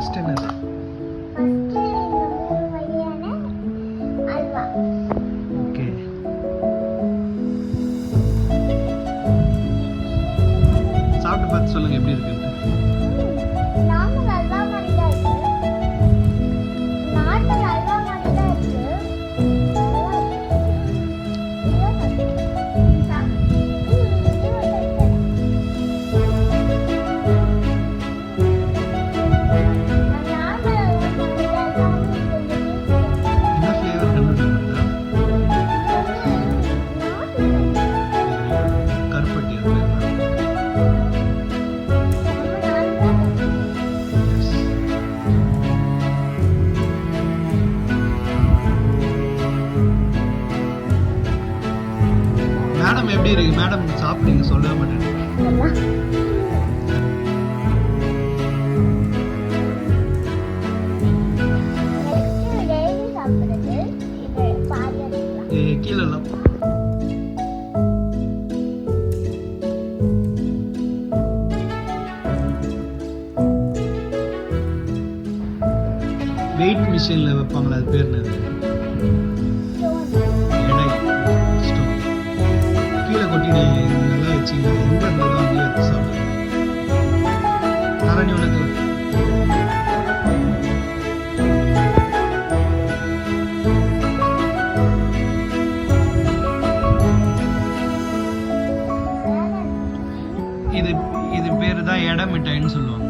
First என்னது? First இந்த 3 வகையான அல்வா. ஓகே. சாப்பிட்டு பார்த்து சொல்லுங்க எப்படி இருக்குன்னு. நார்மல் அல்வா மாதிரி தான் இருக்கு. நார்மல் அல்வா மாதிரி தான் இருக்கு. என்ன ஃப்ளேவர் கண்டுபிடிச்சா? கருப்பட்டி அது பேர் தான். Yes. மேடம் எப்படி இருக்கு? மேடம் சாப்பிட்டீங்க சொல்லவே மாட்டேன். கீழே எல்லாம் வெயிட் மிஷின்ல வைப்பாங்களா, அது பேர் என்னது? எடை ஸ்டோன். கீழே கொட்டிடு நல்லா வச்சுங்க. எங்க இருந்ததோ அங்கேயே வச்சு சாப்பிடுங்க. தரணி உனக்கு இது இது பேர் தான் எடை மிட்டாய்ன்னு சொல்லுவாங்க.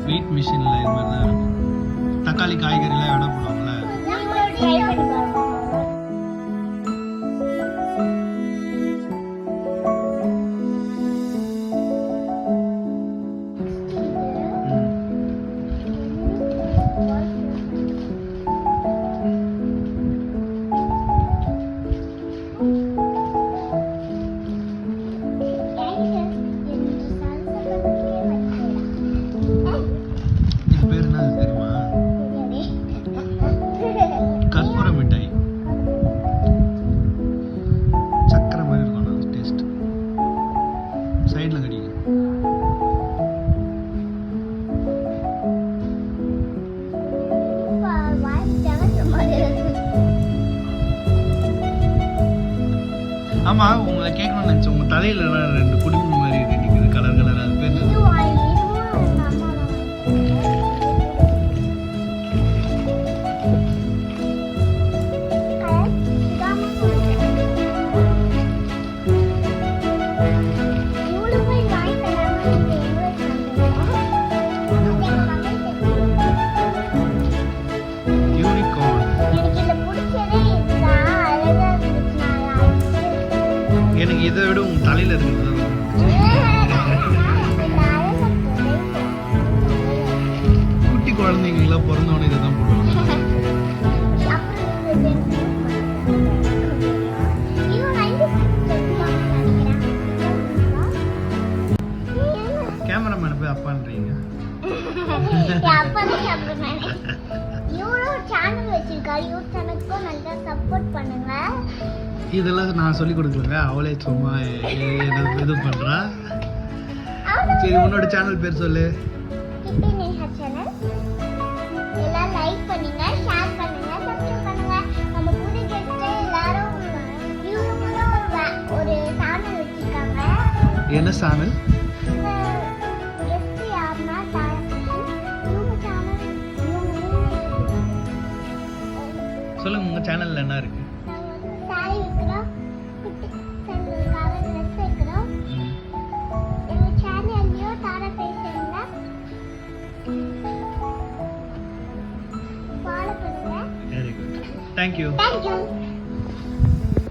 வெயிட் மிஷினில் இது மாதிரி தான் இருக்கும். தக்காளி காய்கறிலாம் எடை போடுவாங்கல்ல. இது பேர் என்ன தெரியுமா? கற்பூர மிட்டாய். சக்கரை மாதிரி இருக்கும் டேஸ்ட். சைடில் கடிங்க. ஆமா, உங்களை கேட்கணும்னு நினைச்சேன். உங்க தலையில 2 குடுமி மாதிரி நிக்குது, கலர் கலரா. அது பேர் என்னது? யூனிகார்ன். எனக்கு இதை விட உங்க தலையில இருக்கிறது தான் குட்டி குழந்தைங்களாம் பிறந்தவொடனே இதை தான் போடுவாங்க. கேமராமேன் போய் அப்பான்றீங்க. இதெல்லாம் நான் சொல்லி கொடுக்கலங்க, அவளே சும்மா இது பண்றா. சரி, உன்னோட சேனல் பேர் சொல்லு. லைக் பண்ணுங்க, ஷேர் பண்ணுங்க, சப்ஸ்கிரைப் பண்ணுங்க. நம்ம புது கெஸ்ட் எல்லாரும் ஒரு சேனல் வச்சிருக்காங்க. என்ன சேனல்? கெஸ்ட் யாருன்னா இவங்க சேனல் சொல்லுங்க, உங்க சேனல்ல என்ன இருக்கு? சாரி வைக்கிறோம், குட்டி சேனலுக்காக ட்ரெஸ் வைக்கிறோம். எங்க சேனல்லையும் தாரா பேசுறீங்க, ஃபாலோ பண்ணுங்க. Very good. தேங்க்யூ. தேங்க்யூ.